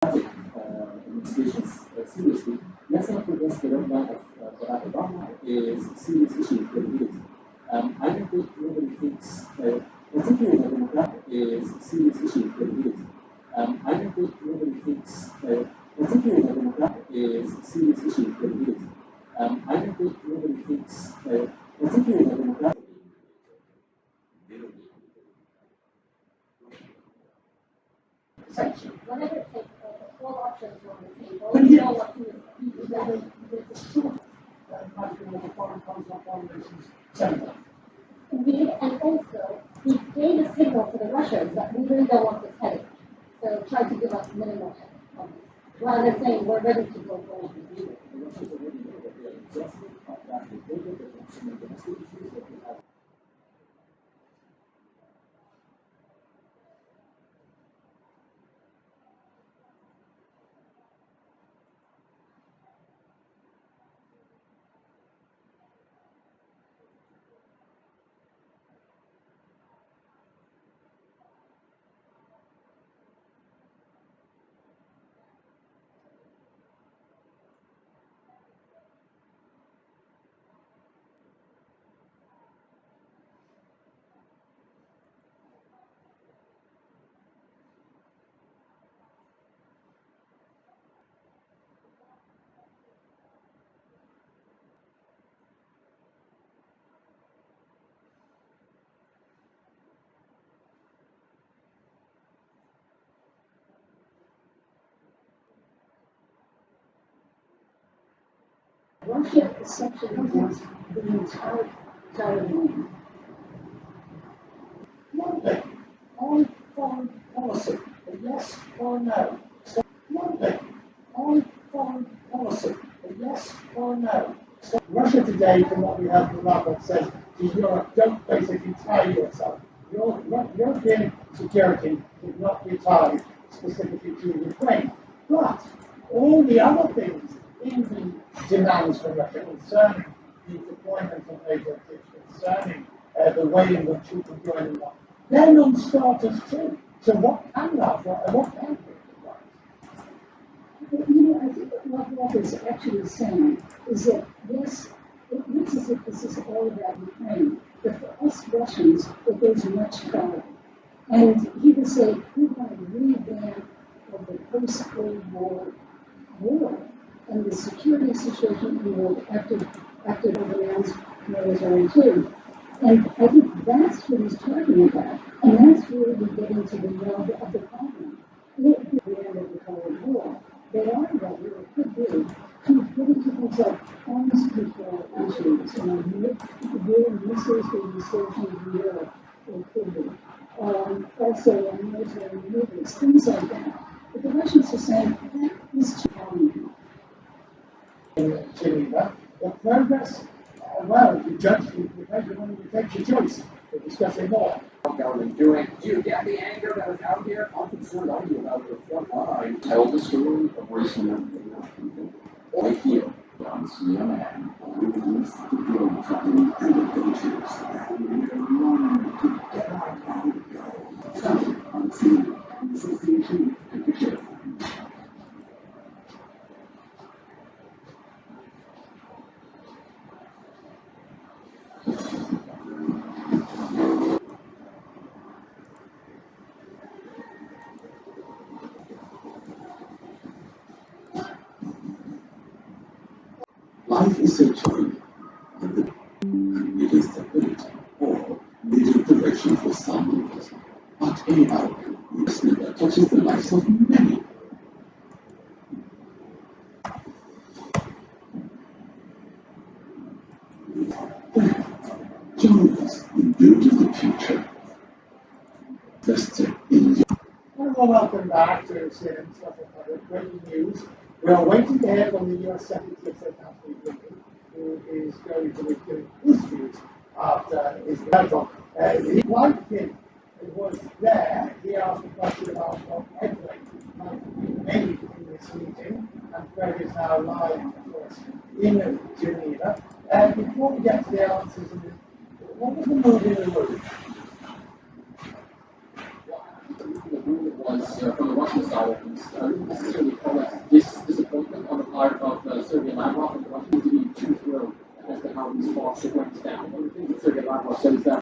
Investigations seriously. Let's not forget the red line of Barack Obama is serious issue credibility. I don't think nobody thinks, particularly the Democrat, is serious issue credibility. I don't think nobody thinks, particularly the Democrat, is serious issue credibility. I don't think nobody thinks, particularly the Democrat. Section. Whenever it takes four options on the table, you know what to do. Indeed, and also we gave a signal to the Russians that we really don't want this headache. So try to give us minimal headache. Rather than saying we're ready to go forward. Russia essentially wants the entire land. One thing on foreign policy, a yes or no. One thing on foreign policy, a yes or no. Russia today, from what we heard from Lavrov, says to Europe, don't basically tie yourself. European security should not be tied specifically to Ukraine. But all the other things in the demands from Russia concerning the deployment of NATO troops, concerning the way in which you can join them, they're non-starters too. So what can what can be But, you know, I think what Lavrov is actually saying is that, yes, it looks as if this is all about Ukraine, but for us Russians, it goes much farther. And he would say, we want a revamp of the post-Cold War and the security situation in the world after the man's military coup. And I think that's what he's talking about. And that's where we get into the nub of the problem. At the end of the Cold War, they are ready, or could be, to put into things like arms control issues, war missiles being stationed in Europe, or could be. Also, military maneuvers, things like that. But the Russians are saying that is challenging. in Geneva? The progress, well, you judge, you measure when you take your choice. We're discussing more. Government doing. Do you get the anger that is out here? How concerned are you about the front line? Tell the story of racial people. Right here on CNN. Release the globe trotting adventures. And we're running to get our out. Starting on CNN. Association and the show. Life is so challenging, and it is stability or major direction for some of us. But AI investment that touches the lives of many. Join us in building the future. Invested in you. Well, welcome back to CNN Stuff and Other Breaking News. We are waiting to hear from the US Secretary of State Anthony Blinken, who is going to be giving his views after his battle. He liked him. It was there. He asked a question about what headway might be made in this meeting, and Fred is now live, of course, in Geneva. Before we get to the answers, what was the mood in the room? The rule was from the Russian side, at least, art of Sergei Lavrov, and Russia seems to be too thrilled as to how these false signals down. One of the things that Sergei Lavrov says that